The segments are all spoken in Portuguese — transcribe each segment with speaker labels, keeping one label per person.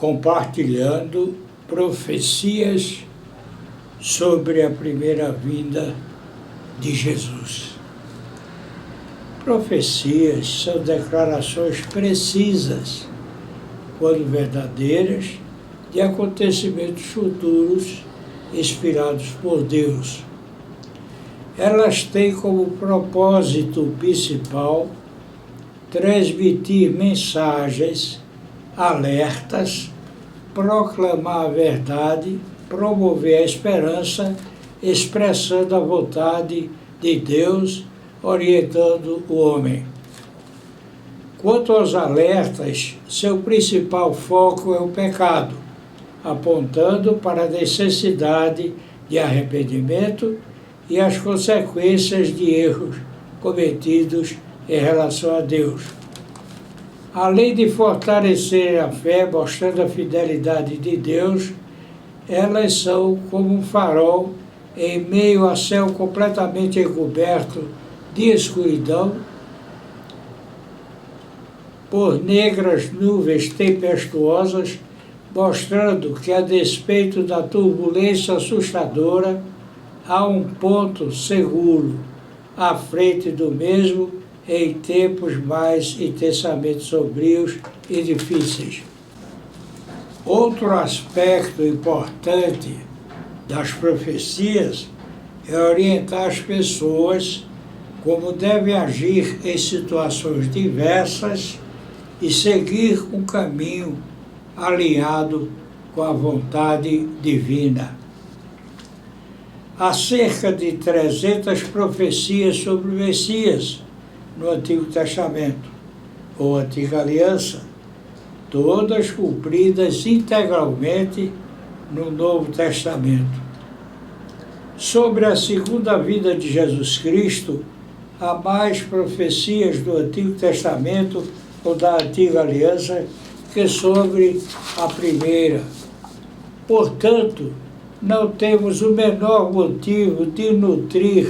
Speaker 1: compartilhando profecias sobre a primeira vinda de Jesus. Profecias são declarações precisas, quando verdadeiras, de acontecimentos futuros inspirados por Deus. Elas têm como propósito principal transmitir mensagens, alertas, proclamar a verdade, promover a esperança, expressando a vontade de Deus, orientando o homem. Quanto aos alertas, seu principal foco é o pecado, apontando para a necessidade de arrependimento e as consequências de erros cometidos em relação a Deus. Além de fortalecer a fé, mostrando a fidelidade de Deus, elas são como um farol em meio a céu completamente encoberto de escuridão, por negras nuvens tempestuosas, mostrando que, a despeito da turbulência assustadora, há um ponto seguro à frente do mesmo em tempos mais intensamente sombrios e difíceis. Outro aspecto importante das profecias é orientar as pessoas como devem agir em situações diversas e seguir um caminho alinhado com a vontade divina. Há cerca de 300 profecias sobre o Messias no Antigo Testamento, ou Antiga Aliança, todas cumpridas integralmente no Novo Testamento. Sobre a segunda vinda de Jesus Cristo, há mais profecias do Antigo Testamento ou da Antiga Aliança que sobre a primeira. Portanto, não temos o menor motivo de nutrir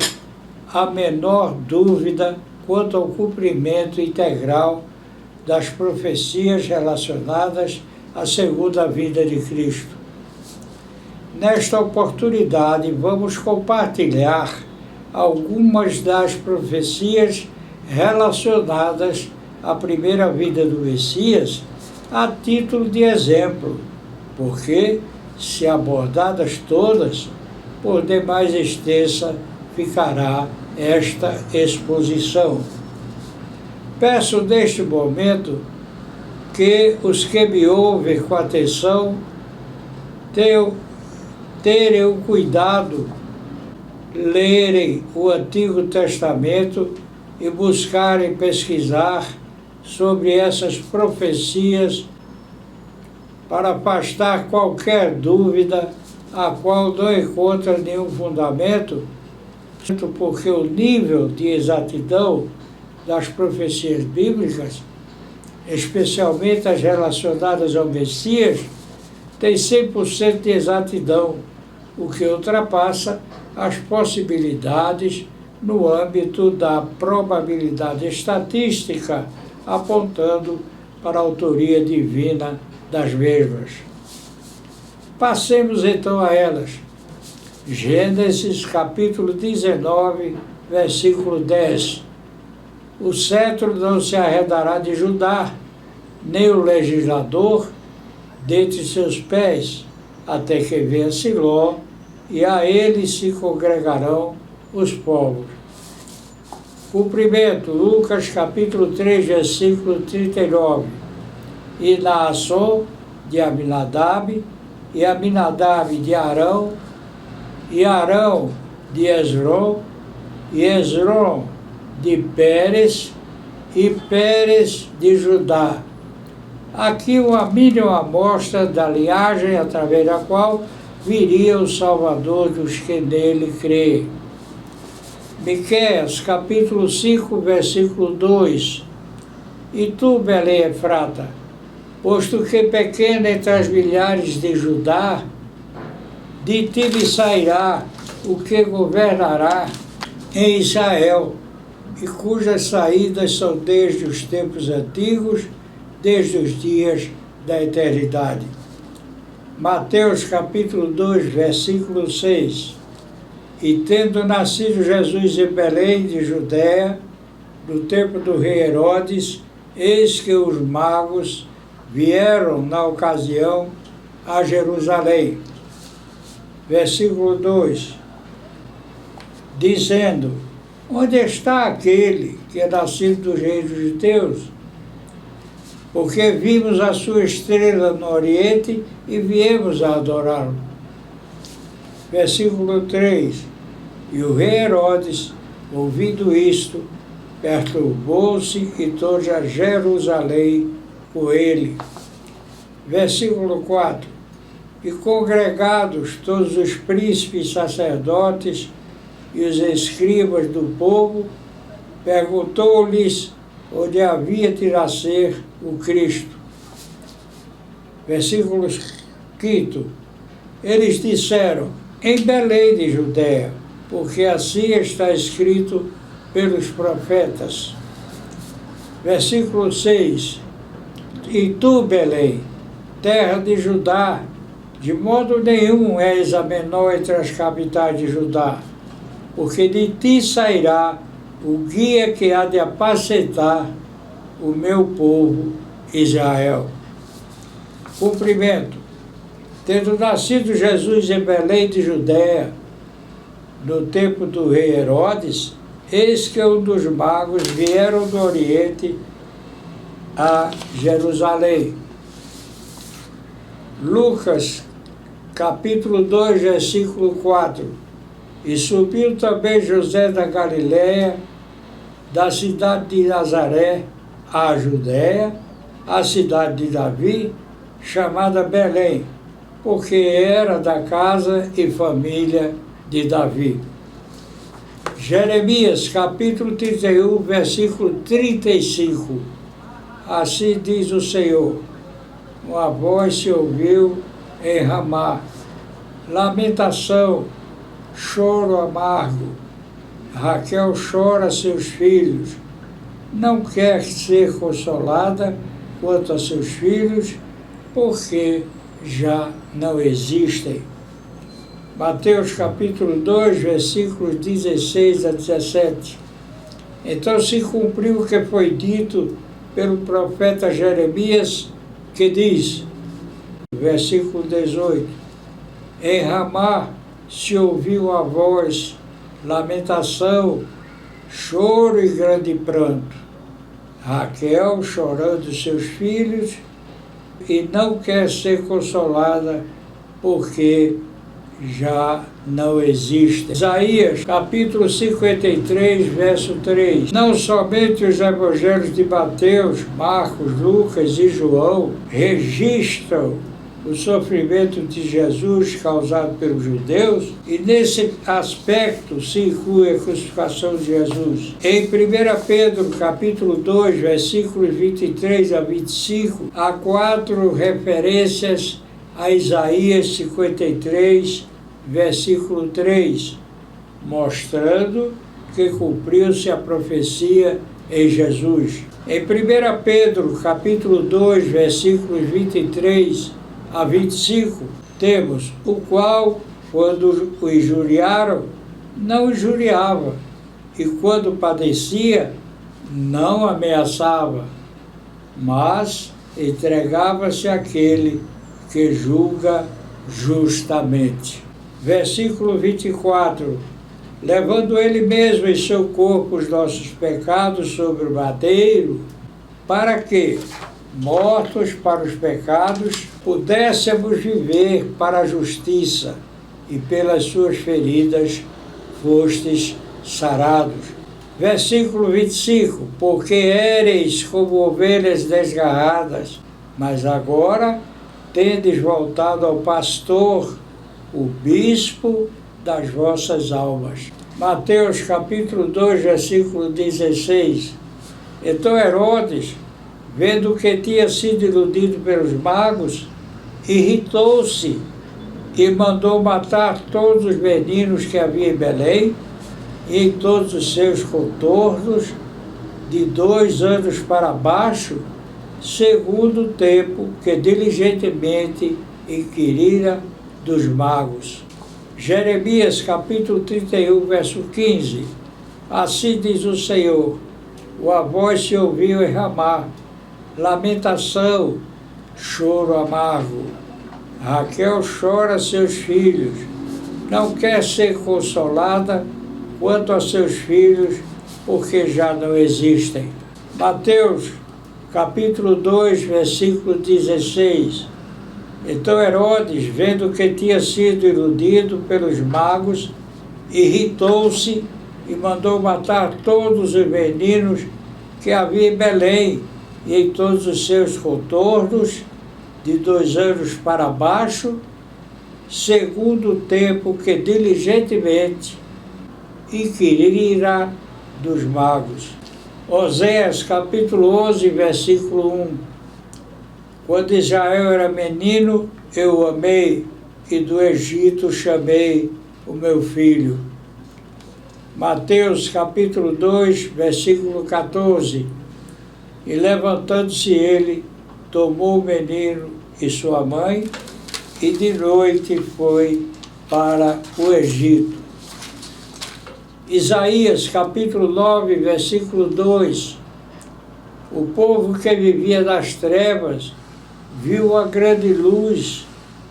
Speaker 1: a menor dúvida quanto ao cumprimento integral das profecias relacionadas à segunda vinda de Cristo. Nesta oportunidade, vamos compartilhar algumas das profecias relacionadas à primeira vinda do Messias a título de exemplo, porque, se abordadas todas, por demais extensa ficará esta exposição. Peço neste momento que os que me ouvem com atenção terem o cuidado de lerem o Antigo Testamento e buscarem pesquisar sobre essas profecias para afastar qualquer dúvida a qual não encontra nenhum fundamento, porque o nível de exatidão das profecias bíblicas, especialmente as relacionadas ao Messias, tem 100% de exatidão, o que ultrapassa as possibilidades no âmbito da probabilidade estatística, apontando para a autoria divina das mesmas. Passemos então a elas. Gênesis capítulo 19, versículo 10. O cetro não se arredará de Judá, nem o legislador dentre seus pés, até que venha Siló, e a ele se congregarão os povos. Cumprimento, Lucas capítulo 3, versículo 39. E Naasson de Aminadab, e Aminadab de Arão, e Arão de Esrom, e Esrom de Pérez, e Pérez de Judá. Aqui uma mínima amostra da linhagem através da qual viria o Salvador dos que nele creem. Miqueias, capítulo 5, versículo 2. E tu, Belém Efrata, posto que pequena entre as milhares de Judá, de ti me sairá o que governará em Israel, e cujas saídas são desde os tempos antigos, desde os dias da eternidade. Mateus capítulo 2, versículo 6. E tendo nascido Jesus em Belém de Judéia, no tempo do rei Herodes, eis que os magos vieram na ocasião a Jerusalém. Versículo 2, dizendo: onde está aquele que é nascido dos reis dos judeus? Porque vimos a sua estrela no Oriente e viemos a adorá-lo. Versículo 3, e o rei Herodes, ouvindo isto, perturbou-se e toda Jerusalém com ele. Versículo 4, e congregados todos os príncipes, sacerdotes e os escribas do povo, perguntou-lhes onde havia de nascer o Cristo. Versículo 5, eles disseram: em Belém de Judéia, porque assim está escrito pelos profetas. Versículo 6, e tu, Belém, terra de Judá, de modo nenhum és a menor entre as capitais de Judá, porque de ti sairá o guia que há de apacentar o meu povo Israel. Cumprimento. Tendo nascido Jesus em Belém de Judéia, no tempo do rei Herodes, eis que um dos magos vieram do Oriente a Jerusalém. Lucas, capítulo 2, versículo 4. E subiu também José da Galiléia, da cidade de Nazaré, à Judéia, a cidade de Davi, chamada Belém, porque era da casa e família de Davi. Jeremias, capítulo 31, versículo 35. Assim diz o Senhor: uma voz se ouviu em Ramá, lamentação, choro amargo. Raquel chora seus filhos, não quer ser consolada quanto a seus filhos, porque já não existem. Mateus capítulo 2, versículos 16 a 17. Então se cumpriu o que foi dito pelo profeta Jeremias, que diz, versículo 18: em Ramá se ouviu a voz, lamentação, choro e grande pranto. Raquel chorando seus filhos e não quer ser consolada, porque já não existe. Isaías, capítulo 53, verso 3. Não somente os evangelhos de Mateus, Marcos, Lucas e João registram o sofrimento de Jesus causado pelos judeus, e nesse aspecto se inclui a crucificação de Jesus. Em 1 Pedro, capítulo 2, versículos 23 a 25, há 4 referências a Isaías 53, versículo 3, mostrando que cumpriu-se a profecia em Jesus. Em 1 Pedro, capítulo 2, versículos 23 a 25, temos o qual, quando o injuriaram, não injuriava, e quando padecia, não ameaçava, mas entregava-se àquele que julga justamente. Versículo 24, levando ele mesmo em seu corpo os nossos pecados sobre o madeiro, para que, mortos para os pecados, pudéssemos viver para a justiça, e pelas suas feridas fostes sarados. Versículo 25, porque éreis como ovelhas desgarradas, mas agora tendes voltado ao pastor, o bispo das vossas almas. Mateus capítulo 2, versículo 16. Então Herodes, vendo que tinha sido iludido pelos magos, irritou-se e mandou matar todos os meninos que havia em Belém e em todos os seus contornos, de 2 anos para baixo, segundo o tempo que diligentemente inquirira dos magos. Jeremias capítulo 31, verso 15. Assim diz o Senhor, a voz se ouviu em Ramá, lamentação, choro amargo. Raquel chora seus filhos, não quer ser consolada quanto a seus filhos, porque já não existem. Mateus capítulo 2, versículo 16. Então Herodes, vendo que tinha sido iludido pelos magos, irritou-se e mandou matar todos os meninos que havia em Belém e em todos os seus contornos, de 2 anos para baixo, segundo o tempo que diligentemente inquirira dos magos. Oséias capítulo 11, versículo 1. Quando Israel era menino, eu o amei, e do Egito chamei o meu filho. Mateus capítulo 2, versículo 14. E levantando-se ele, tomou o menino e sua mãe, e de noite foi para o Egito. Isaías capítulo 9, versículo 2. O povo que vivia nas trevas viu a grande luz,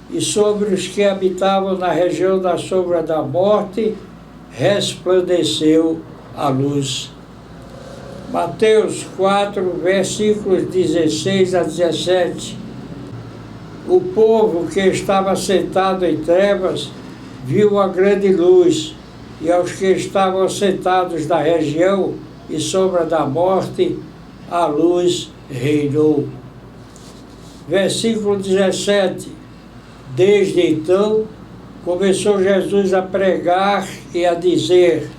Speaker 1: e sobre os que habitavam na região da sombra da morte resplandeceu a luz. Mateus 4, versículos 16 a 17. O povo que estava sentado em trevas viu a grande luz, e aos que estavam sentados na região e sombra da morte, a luz reinou. Versículo 17. Desde então, começou Jesus a pregar e a dizer: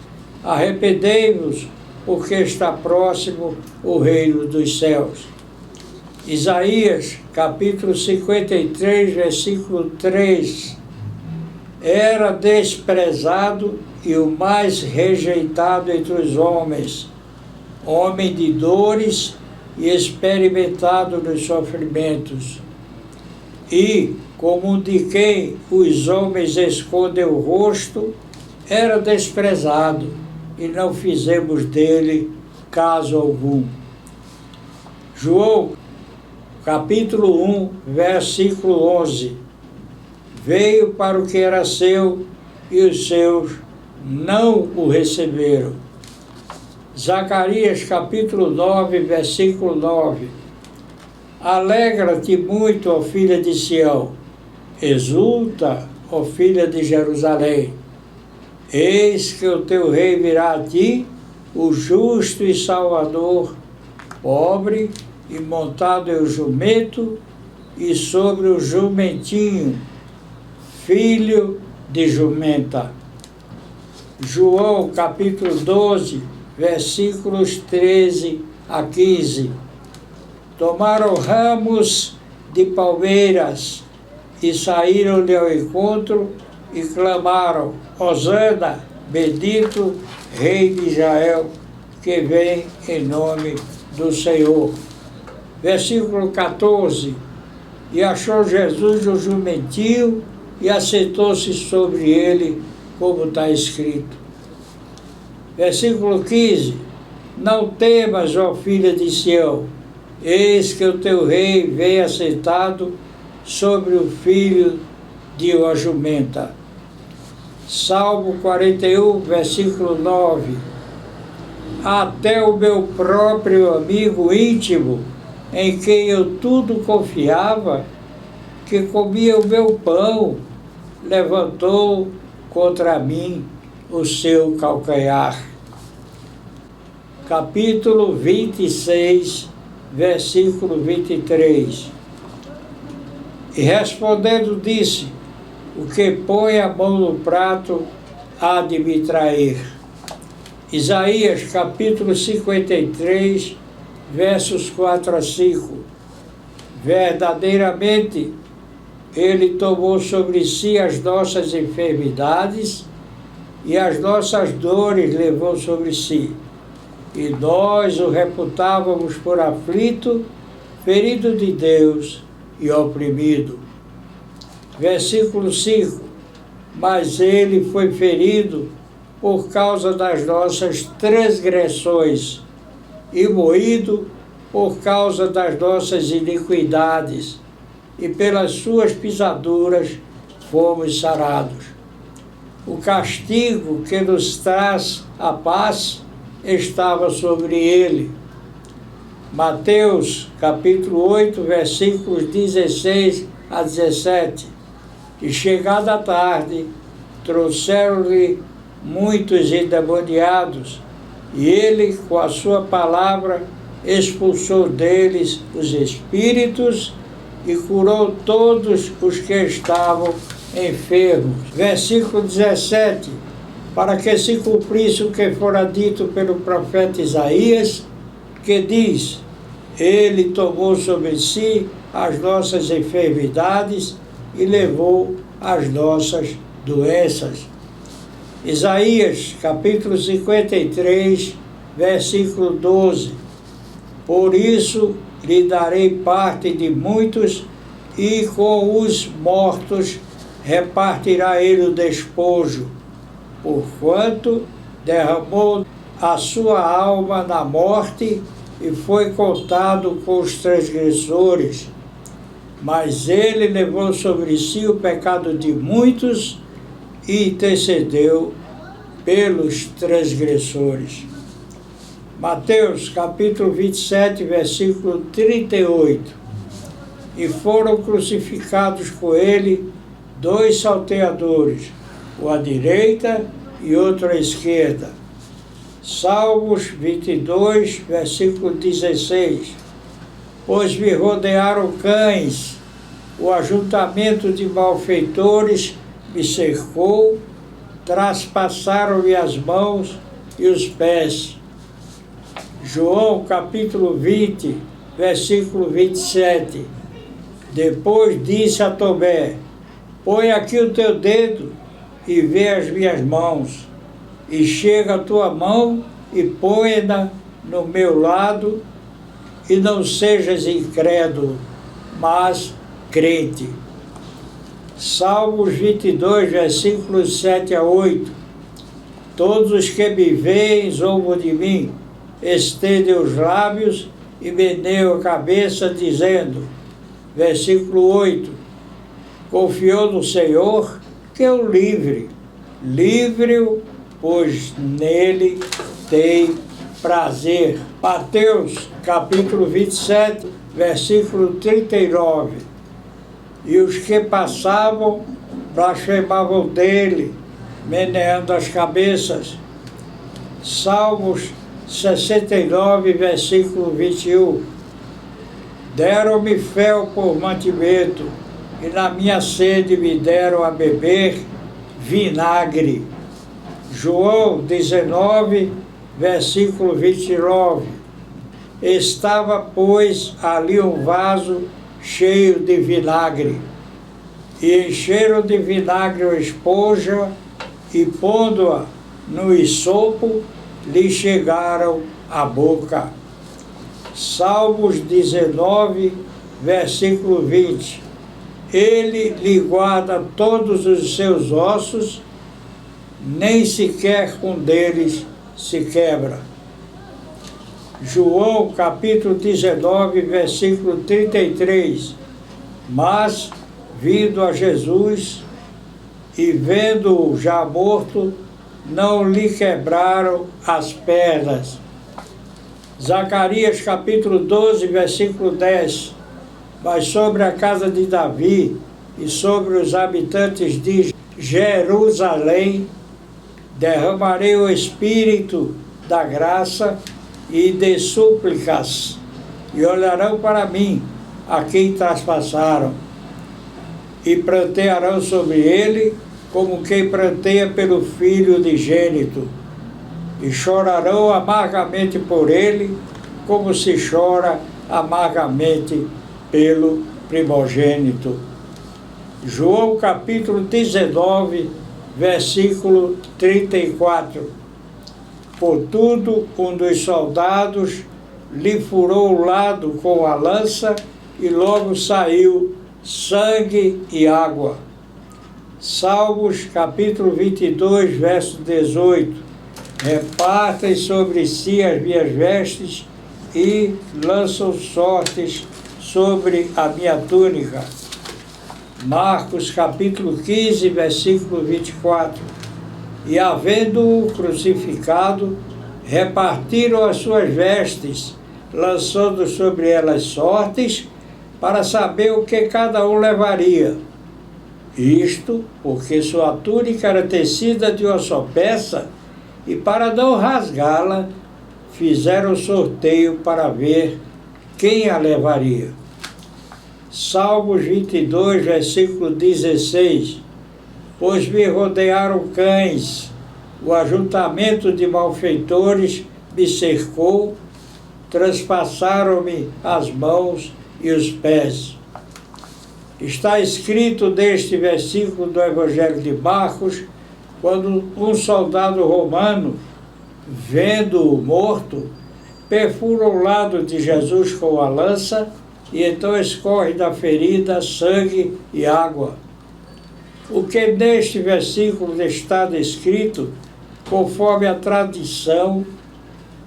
Speaker 1: arrependei-vos, porque está próximo o reino dos céus. Isaías, capítulo 53, versículo 3. Era desprezado e o mais rejeitado entre os homens, homem de dores e experimentado nos sofrimentos. E, como de quem os homens escondem o rosto, era desprezado, e não fizemos dele caso algum. João, capítulo 1, versículo 11. Veio para o que era seu, e os seus não o receberam. Zacarias, capítulo 9, versículo 9. Alegra-te muito, ó filha de Sião, exulta, ó filha de Jerusalém. Eis que o teu rei virá a ti, o justo e salvador, pobre e montado em um jumento, e sobre o jumentinho, filho de jumenta. João capítulo 12, versículos 13 a 15. Tomaram ramos de palmeiras e saíram-lhe ao encontro e clamaram: Hosana, bendito Rei de Israel, que vem em nome do Senhor. Versículo 14. E achou Jesus o jumentinho e assentou-se sobre ele, como está escrito. Versículo 15. Não temas, ó filha de Sião, eis que o teu rei vem assentado sobre o filho de uma jumenta. Salmo 41, versículo 9. Até o meu próprio amigo íntimo, em quem eu tudo confiava, que comia o meu pão, levantou contra mim o seu calcanhar. Capítulo 26, versículo 23. E respondendo disse: o que põe a mão no prato há de me trair. Isaías capítulo 53, versos 4 a 5. Verdadeiramente, ele tomou sobre si as nossas enfermidades e as nossas dores levou sobre si. E nós o reputávamos por aflito, ferido de Deus e oprimido. Versículo 5. Mas ele foi ferido por causa das nossas transgressões e moído por causa das nossas iniquidades, e pelas suas pisaduras fomos sarados. O castigo que nos traz a paz estava sobre ele. Mateus, capítulo 8, versículos 16 a 17. E chegada a tarde, trouxeram-lhe muitos endemoniados, e ele, com a sua palavra, expulsou deles os espíritos e curou todos os que estavam enfermos. Versículo 17. Para que se cumprisse o que fora dito pelo profeta Isaías, que diz: ele tomou sobre si as nossas enfermidades e levou as nossas doenças. Isaías, capítulo 53, versículo 12. Por isso lhe darei parte de muitos, e com os mortos repartirá ele o despojo, porquanto derramou a sua alma na morte e foi contado com os transgressores. Mas ele levou sobre si o pecado de muitos e intercedeu pelos transgressores. Mateus, capítulo 27, versículo 38. E foram crucificados com ele 2 salteadores, um à direita e outro à esquerda. Salmos 22, versículo 16. Pois me rodearam cães, o ajuntamento de malfeitores me cercou, traspassaram-me as mãos e os pés. João, capítulo 20, versículo 27. Depois disse a Tomé: põe aqui o teu dedo e vê as minhas mãos, e chega a tua mão e põe-na no meu lado, e não sejas incrédulo, mas crente. Salmos 22, versículos 7 a 8. Todos os que me veem zombam de mim, estendem os lábios e meneiam a cabeça, dizendo, versículo 8, confiou no Senhor, que é o livre-o, pois nele tem prazer. Mateus, capítulo 27, versículo 39. E os que passavam blasfemavam dele, meneando as cabeças. Salmos 69, versículo 21. Deram-me fel por mantimento, e na minha sede me deram a beber vinagre. João 19, versículo 29. Estava, pois, ali um vaso cheio de vinagre, e encheram de vinagre a esponja, e pondo-a no hisopo, lhe chegaram à boca. Salmos 19, versículo 20. Ele lhe guarda todos os seus ossos, nem sequer um deles se quebra. João, capítulo 19, versículo 33. Mas, vindo a Jesus e vendo-o já morto, não lhe quebraram as pernas. Zacarias, capítulo 12, versículo 10. Mas sobre a casa de Davi e sobre os habitantes de Jerusalém derramarei o Espírito da graça e de súplicas, e olharão para mim a quem traspassaram, e prantearão sobre ele como quem pranteia pelo filho unigênito, e chorarão amargamente por ele, como se chora amargamente pelo primogênito. João capítulo 19, versículo 34. Contudo, um dos soldados lhe furou o lado com a lança e logo saiu sangue e água. Salmos capítulo 22, verso 18. Repartem sobre si as minhas vestes e lançam sortes sobre a minha túnica. Marcos capítulo 15, versículo 24. E havendo-o crucificado, repartiram as suas vestes, lançando sobre elas sortes, para saber o que cada um levaria. Isto porque sua túnica era tecida de uma só peça, e para não rasgá-la, fizeram sorteio para ver quem a levaria. Salmos 22, versículo 16. Pois me rodearam cães, o ajuntamento de malfeitores me cercou, transpassaram-me as mãos e os pés. Está escrito neste versículo do Evangelho de Marcos, quando um soldado romano, vendo-o morto, perfura o lado de Jesus com a lança e então escorre da ferida sangue e água. O que neste versículo está descrito, conforme a tradição,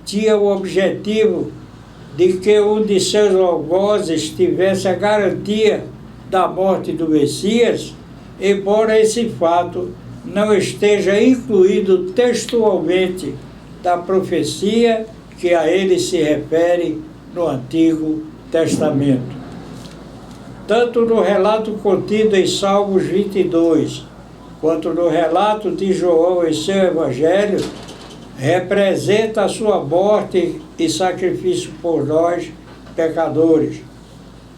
Speaker 1: tinha o objetivo de que um de seus algozes tivesse a garantia da morte do Messias, embora esse fato não esteja incluído textualmente da profecia que a ele se refere no Antigo Testamento. Tanto no relato contido em Salmos 22, quanto no relato de João em seu Evangelho, representa a sua morte e sacrifício por nós, pecadores.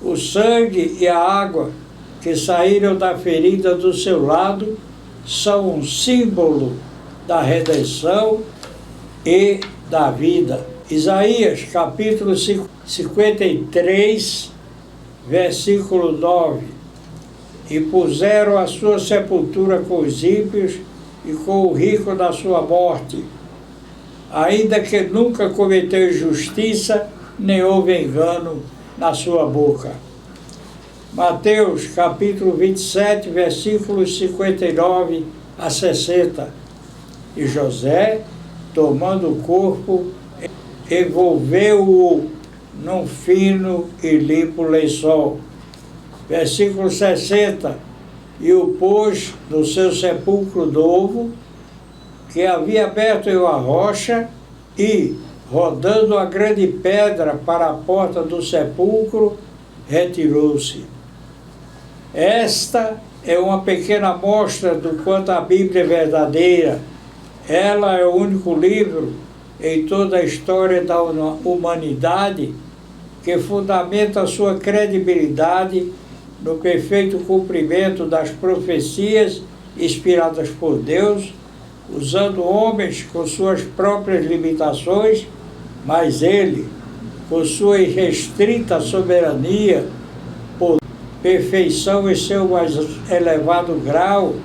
Speaker 1: O sangue e a água que saíram da ferida do seu lado são um símbolo da redenção e da vida. Isaías, capítulo 53, versículo 9. E puseram a sua sepultura com os ímpios e com o rico na sua morte, ainda que nunca cometeu injustiça, nem houve engano na sua boca. Mateus, capítulo 27, versículos 59 a 60. E José, tomando o corpo, envolveu-o num fino e limpo lençol. Versículo 60. E o pôs no seu sepulcro novo, que havia aberto em uma rocha, e, rodando a grande pedra para a porta do sepulcro, retirou-se. Esta é uma pequena amostra do quanto a Bíblia é verdadeira. Ela é o único livro em toda a história da humanidade que fundamenta a sua credibilidade no perfeito cumprimento das profecias inspiradas por Deus, usando homens com suas próprias limitações, mas ele, com sua irrestrita soberania, por perfeição em seu mais elevado grau,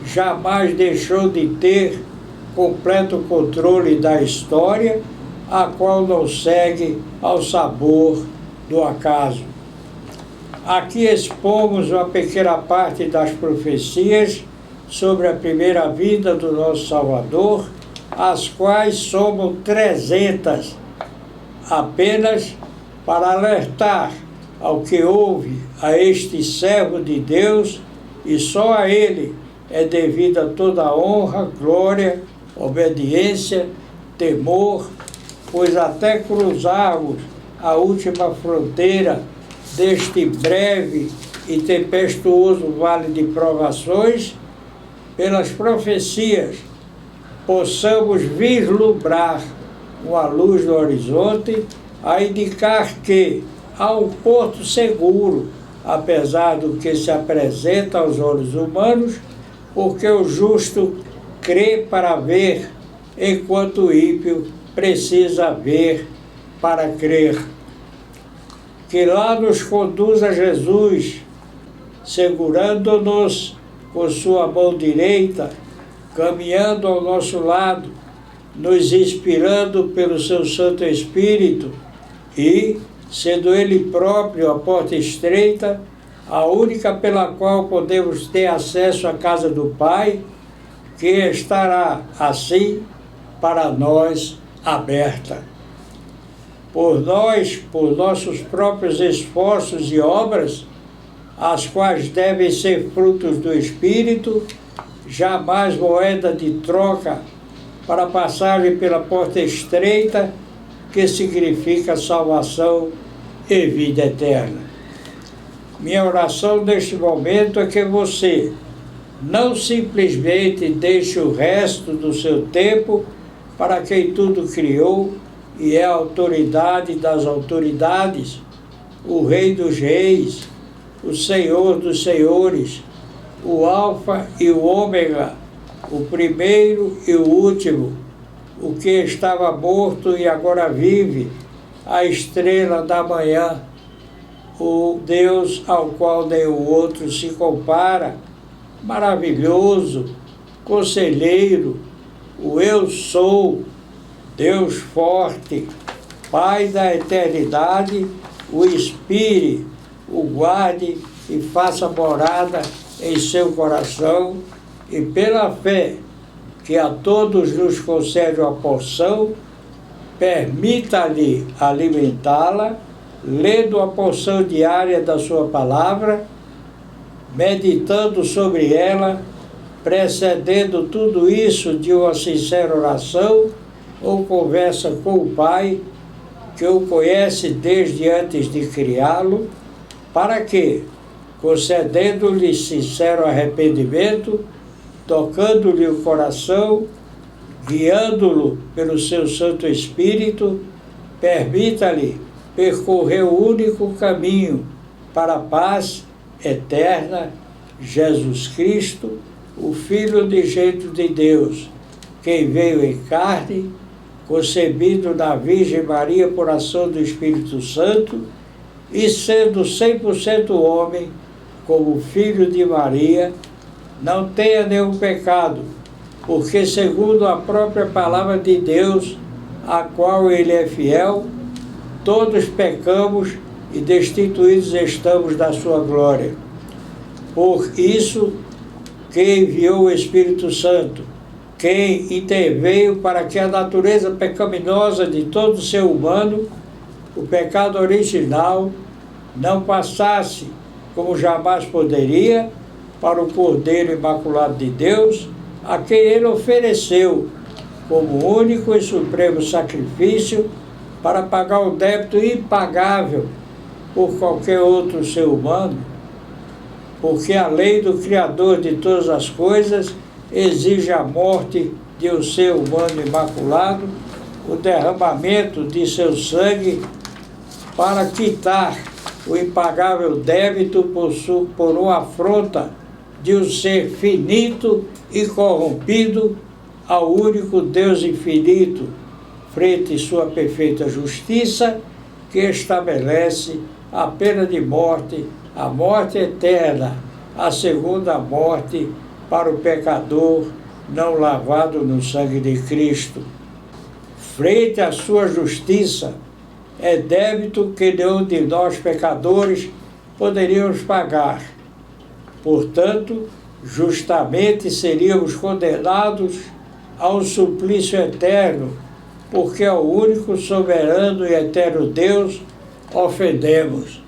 Speaker 1: jamais deixou de ter completo controle da história, a qual não segue ao sabor do acaso. Aqui expomos uma pequena parte das profecias sobre a primeira vinda do nosso Salvador, as quais somam 300, apenas para alertar ao que ouve a este servo de Deus, e só a ele é devida toda a honra, glória, obediência, temor, pois até cruzarmos a última fronteira deste breve e tempestuoso vale de provações, pelas profecias, possamos vislumbrar uma luz no horizonte a indicar que há um porto seguro, apesar do que se apresenta aos olhos humanos, porque o justo crê para ver, enquanto o ímpio precisa ver para crer. Que lá nos conduza Jesus, segurando-nos com sua mão direita, caminhando ao nosso lado, nos inspirando pelo seu Santo Espírito e, sendo Ele próprio a porta estreita, a única pela qual podemos ter acesso à casa do Pai, que estará, assim, para nós aberta. Por nossos próprios esforços e obras, as quais devem ser frutos do Espírito, jamais moeda de troca para passagem pela porta estreita, que significa salvação e vida eterna. Minha oração neste momento é que você não simplesmente deixe o resto do seu tempo para quem tudo criou e é a autoridade das autoridades, o Rei dos Reis, o Senhor dos Senhores, o Alfa e o Ômega, o primeiro e o último, o que estava morto e agora vive, a estrela da manhã, o Deus ao qual nenhum outro se compara, maravilhoso, conselheiro, o Eu Sou, Deus forte, Pai da eternidade, o inspire, o guarde e faça morada em seu coração, e pela fé que a todos nos concede uma porção, permita-lhe alimentá-la, lendo a porção diária da sua palavra, meditando sobre ela, precedendo tudo isso de uma sincera oração ou conversa com o Pai, que o conhece desde antes de criá-lo, para que, concedendo-lhe sincero arrependimento, tocando-lhe o coração, guiando-lo pelo seu Santo Espírito, permita-lhe percorrer o único caminho para a paz eterna, Jesus Cristo, o Filho unigênito de Deus, quem veio em carne, concebido da Virgem Maria por ação do Espírito Santo, e sendo 100% homem, como filho de Maria, não tenha nenhum pecado, porque segundo a própria palavra de Deus, a qual ele é fiel, todos pecamos e destituídos estamos da sua glória. Por isso que enviou o Espírito Santo, quem interveio para que a natureza pecaminosa de todo ser humano, o pecado original, não passasse, como jamais poderia, para o Cordeiro Imaculado de Deus, a quem ele ofereceu como único e supremo sacrifício para pagar o débito impagável por qualquer outro ser humano, porque a lei do Criador de todas as coisas exige a morte de um ser humano imaculado, o derramamento de seu sangue para quitar o impagável débito por uma afronta de um ser finito e corrompido ao único Deus infinito, frente à sua perfeita justiça, que estabelece a pena de morte, a morte eterna, a segunda morte para o pecador não lavado no sangue de Cristo. Frente à sua justiça, é débito que nenhum de nós pecadores poderíamos pagar. Portanto, justamente seríamos condenados a um suplício eterno, porque ao único soberano e eterno Deus ofendemos.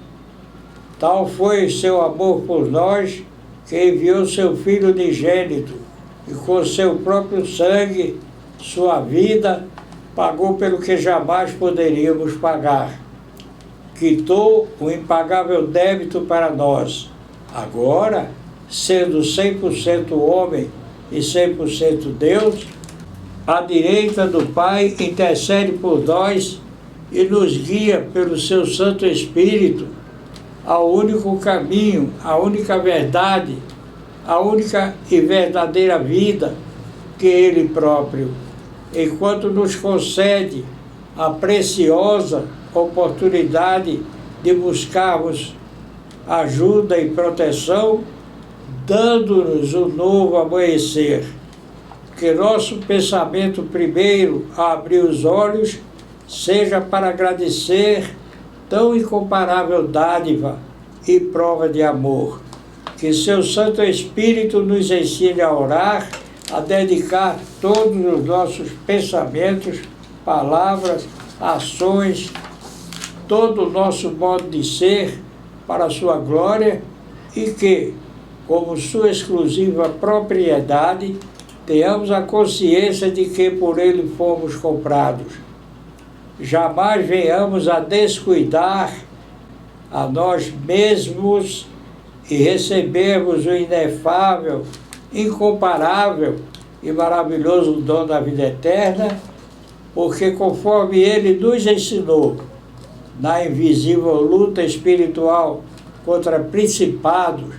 Speaker 1: Tal foi seu amor por nós, que enviou seu Filho unigênito, e com seu próprio sangue, sua vida, pagou pelo que jamais poderíamos pagar. Quitou o impagável débito para nós. Agora, sendo 100% homem e 100% Deus, à direita do Pai intercede por nós e nos guia pelo seu Santo Espírito ao único caminho, à única verdade, a única e verdadeira vida, que Ele próprio, enquanto nos concede a preciosa oportunidade de buscarmos ajuda e proteção, dando-nos um novo amanhecer. Que nosso pensamento primeiro a abrir os olhos seja para agradecer tão incomparável dádiva e prova de amor. Que seu Santo Espírito nos ensine a orar, a dedicar todos os nossos pensamentos, palavras, ações, todo o nosso modo de ser para a sua glória e que, como sua exclusiva propriedade, tenhamos a consciência de que por ele fomos comprados. Jamais venhamos a descuidar a nós mesmos e recebermos o inefável, incomparável e maravilhoso dom da vida eterna, porque conforme ele nos ensinou, na invisível luta espiritual contra principados,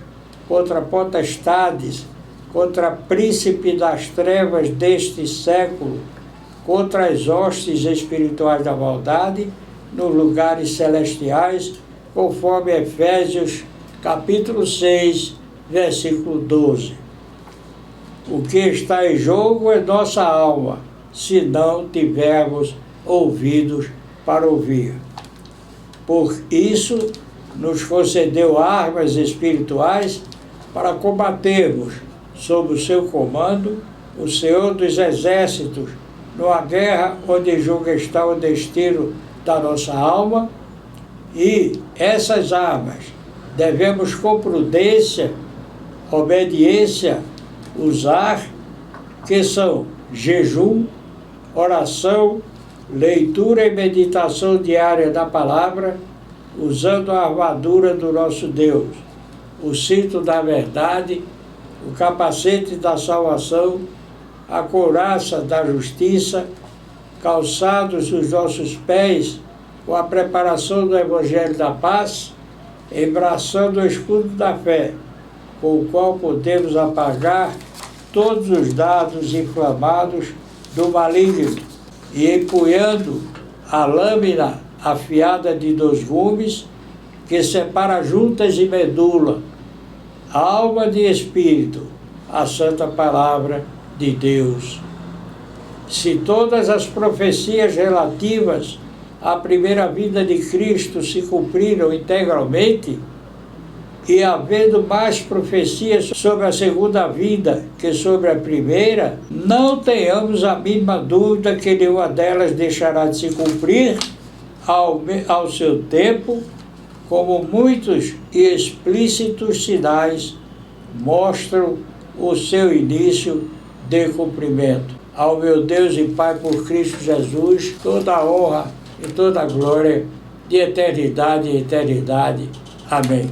Speaker 1: contra potestades, contra príncipe das trevas deste século, contra as hostes espirituais da maldade, nos lugares celestiais, conforme Efésios capítulo 6, versículo 12. O que está em jogo é nossa alma, se não tivermos ouvidos para ouvir. Por isso, nos concedeu armas espirituais para combatermos, sob o seu comando, o Senhor dos Exércitos, numa guerra onde julga estar o destino da nossa alma, e essas armas devemos com prudência, obediência, usar, que são jejum, oração, leitura e meditação diária da palavra, usando a armadura do nosso Deus, o cinto da verdade, o capacete da salvação, a couraça da justiça, calçados os nossos pés com a preparação do Evangelho da paz, embraçando o escudo da fé, com o qual podemos apagar todos os dardos inflamados do maligno, e empunhando a lâmina afiada de 2 gumes, que separa juntas e medula, alma e espírito, a santa palavra de Deus. Se todas as profecias relativas à primeira vinda de Cristo se cumpriram integralmente, e havendo mais profecias sobre a segunda vinda que sobre a primeira, não tenhamos a mínima dúvida que nenhuma delas deixará de se cumprir ao seu tempo, como muitos e explícitos sinais mostram o seu início de cumprimento. Ao meu Deus e Pai por Cristo Jesus, toda a honra e toda a glória de eternidade em eternidade. Amém.